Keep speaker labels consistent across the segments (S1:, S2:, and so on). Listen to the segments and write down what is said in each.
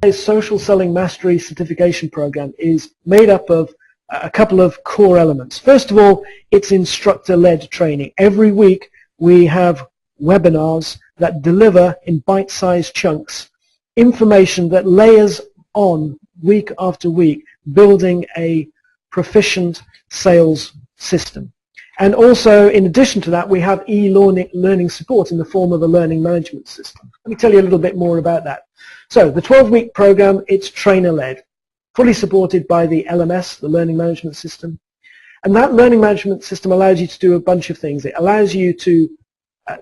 S1: Social Selling Mastery certification program is made up of a couple of core elements. First of all, it's instructor-led training. Every week we have webinars that deliver in bite-sized chunks information that layers on week after week, building a proficient sales system. And also, in addition to that, we have e-learning support in the form of a learning management system. Let me tell you a little bit more about that. So the 12-week program, it's trainer-led, fully supported by the LMS, the learning management system. And that learning management system allows you to do a bunch of things. It allows you to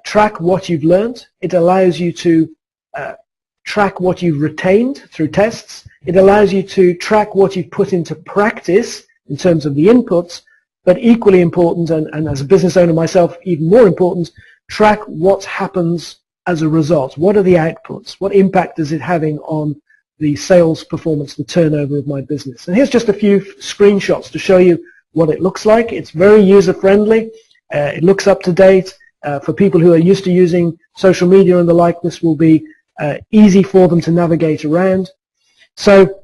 S1: track what you've learned. It allows you to track what you've retained through tests. It allows you to track what you've put into practice in terms of the inputs, but equally important, and as a business owner myself, even more important, track what happens as a result. What are the outputs? What impact is it having on the sales performance, the turnover of my business? And here's just a few screenshots to show you what it looks like. It's very user-friendly. It looks up to date. For people who are used to using social media and the like, this will be easy for them to navigate around. So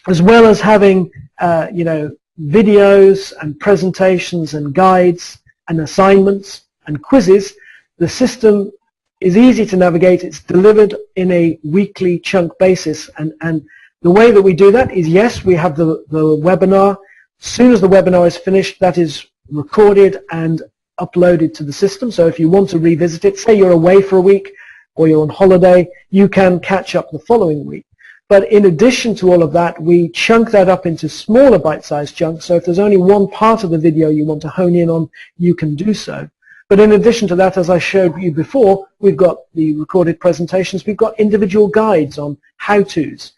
S1: as well as having videos and presentations and guides and assignments and quizzes, the system is easy to navigate. It's delivered in a weekly chunk basis, and the way that we do that is, yes, we have the webinar. As soon as the webinar is finished, that is recorded and uploaded to the system. So if you want to revisit it, say you're away for a week or you're on holiday, you can catch up the following week. But in addition to all of that, we chunk that up into smaller bite-sized chunks. So if there's only one part of the video you want to hone in on, you can do so. But in addition to that, as I showed you before, we've got the recorded presentations. We've got individual guides on how-tos.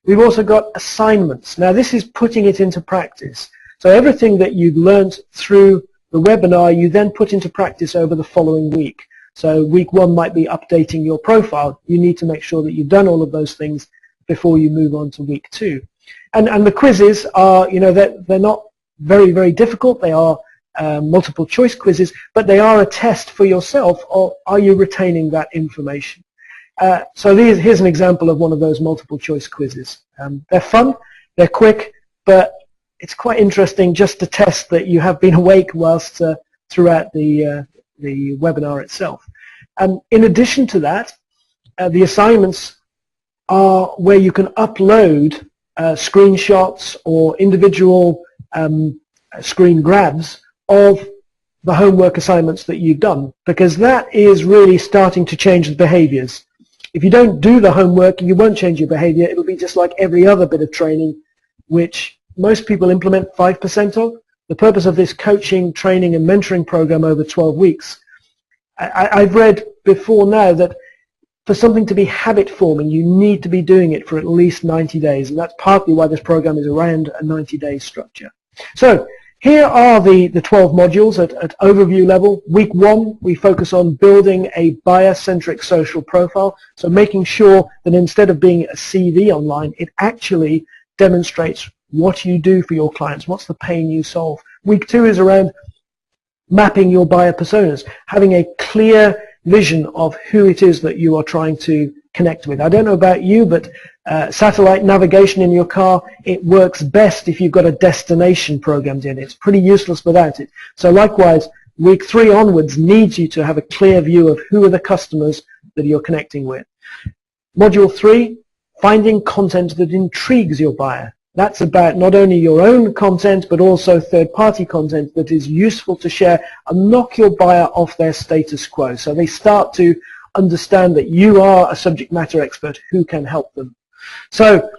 S1: We've also got assignments. Now, this is putting it into practice. So everything that you've learned through the webinar, you then put into practice over the following week. So week one might be updating your profile. You need to make sure that you've done all of those things before you move on to week two. And the quizzes are, they're not very, very difficult. They are multiple choice quizzes, but they are a test for yourself, or are you retaining that information? So here's an example of one of those multiple choice quizzes. They're fun, they're quick, but it's quite interesting just to test that you have been awake whilst throughout the webinar itself. In addition to that, the assignments are where you can upload screenshots or individual screen grabs of the homework assignments that you've done, because that is really starting to change the behaviors. If you don't do the homework, you won't change your behavior. It'll be just like every other bit of training, which most people implement 5% of. The purpose of this coaching, training, and mentoring program over 12 weeks, I've read before now that for something to be habit-forming, you need to be doing it for at least 90 days, and that's partly why this program is around a 90-day structure. So here are the 12 modules at overview level. Week one, we focus on building a buyer-centric social profile, so making sure that instead of being a CV online, it actually demonstrates what you do for your clients, what's the pain you solve. Week two is around mapping your buyer personas, having a clear vision of who it is that you are trying to connect with. I don't know about you, but satellite navigation in your car, it works best if you've got a destination programmed in. It's pretty useless without it. So likewise, week three onwards needs you to have a clear view of who are the customers that you're connecting with. Module three, finding content that intrigues your buyer. That's about not only your own content, but also third-party content that is useful to share and knock your buyer off their status quo. So they start to understand that you are a subject matter expert who can help them. So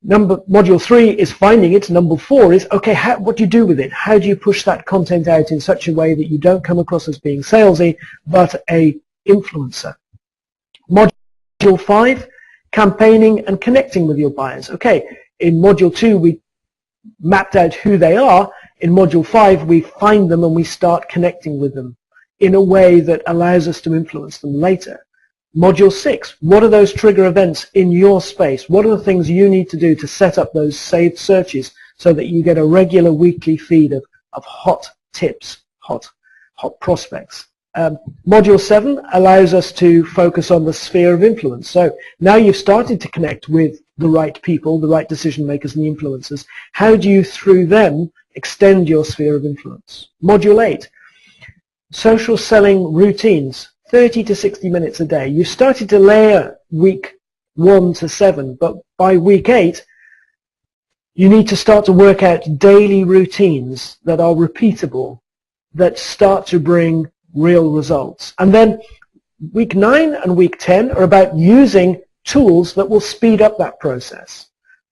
S1: module three is finding it. Number four is, okay, what do you do with it? How do you push that content out in such a way that you don't come across as being salesy, but a influencer? Module five, campaigning and connecting with your buyers. Okay. In Module 2, we mapped out who they are. In Module 5, we find them and we start connecting with them in a way that allows us to influence them later. Module 6, what are those trigger events in your space? What are the things you need to do to set up those saved searches so that you get a regular weekly feed of hot tips, hot prospects? Module 7 allows us to focus on the sphere of influence. So now you've started to connect with the right people, the right decision makers and the influencers. How do you, through them, extend your sphere of influence? Module 8, social selling routines, 30 to 60 minutes a day. You started to layer week 1 to 7, but by week 8, you need to start to work out daily routines that are repeatable, that start to bring real results. And then week 9 and week 10 are about using tools that will speed up that process,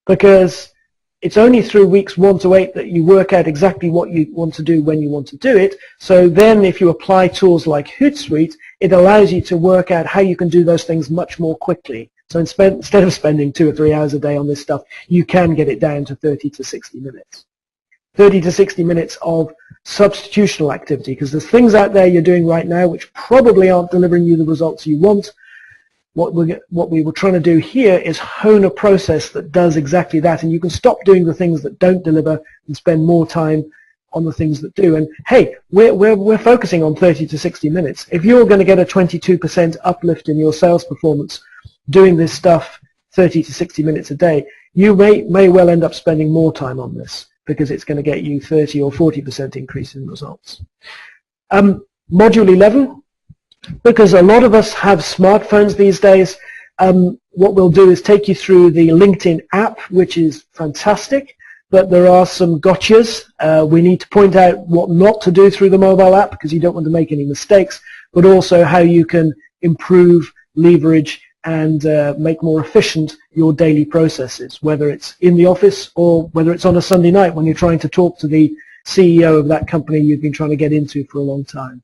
S1: because it's only through weeks 1 to 8 that you work out exactly what you want to do when you want to do it. So then if you apply tools like Hootsuite, it allows you to work out how you can do those things much more quickly. So instead of spending 2 or 3 hours a day on this stuff, you can get it down to 30 to 60 minutes. 30 to 60 minutes of substitutional activity, because there's things out there you're doing right now which probably aren't delivering you the results you want. What we were trying to do here is hone a process that does exactly that, and you can stop doing the things that don't deliver and spend more time on the things that do. And hey, we're focusing on 30 to 60 minutes. If you're going to get a 22% uplift in your sales performance doing this stuff 30 to 60 minutes a day, you may well end up spending more time on this, because it's going to get you 30 or 40% increase in results. Module 11, because a lot of us have smartphones these days, what we'll do is take you through the LinkedIn app, which is fantastic, but there are some gotchas. We need to point out what not to do through the mobile app, because you don't want to make any mistakes, but also how you can improve, leverage, and make more efficient your daily processes, whether it's in the office or whether it's on a Sunday night when you're trying to talk to the CEO of that company you've been trying to get into for a long time.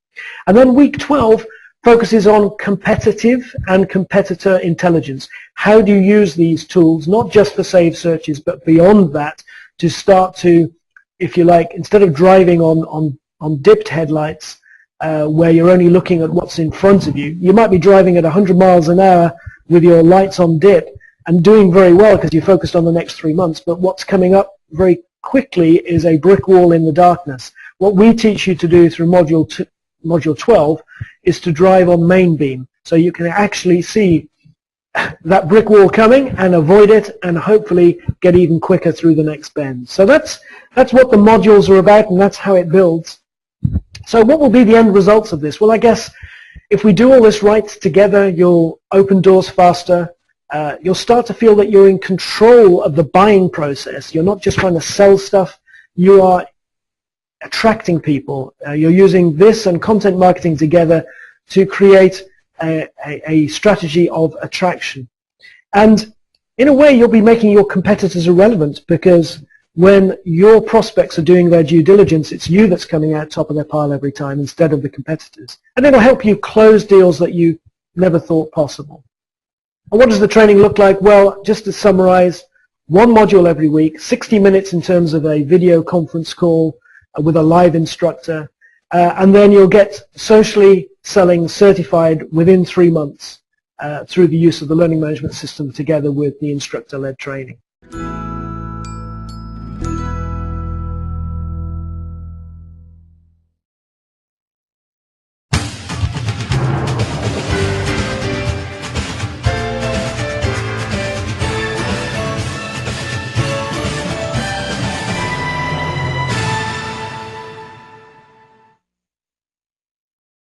S1: And then week 12 focuses on competitive and competitor intelligence. How do you use these tools, not just for saved searches, but beyond that, to start to, if you like, instead of driving on dipped headlights, where you're only looking at what's in front of you, you might be driving at 100 miles an hour with your lights on dip and doing very well because you're focused on the next 3 months, but what's coming up very quickly is a brick wall in the darkness. What we teach you to do through Module 12 is to drive on main beam, so you can actually see that brick wall coming and avoid it, and hopefully get even quicker through the next bend. So that's what the modules are about, and that's how it builds. So what will be the end results of this? Well, I guess if we do all this right together, you'll open doors faster. You'll start to feel that you're in control of the buying process. You're not just trying to sell stuff. You are attracting people. You're using this and content marketing together to create a strategy of attraction. And in a way, you'll be making your competitors irrelevant, because when your prospects are doing their due diligence, it's you that's coming out top of their pile every time instead of the competitors. And it'll help you close deals that you never thought possible. And what does the training look like? Well, just to summarize, 1 module every week, 60 minutes in terms of a video conference call with a live instructor, and then you'll get socially selling certified within 3 months through the use of the learning management system together with the instructor-led training.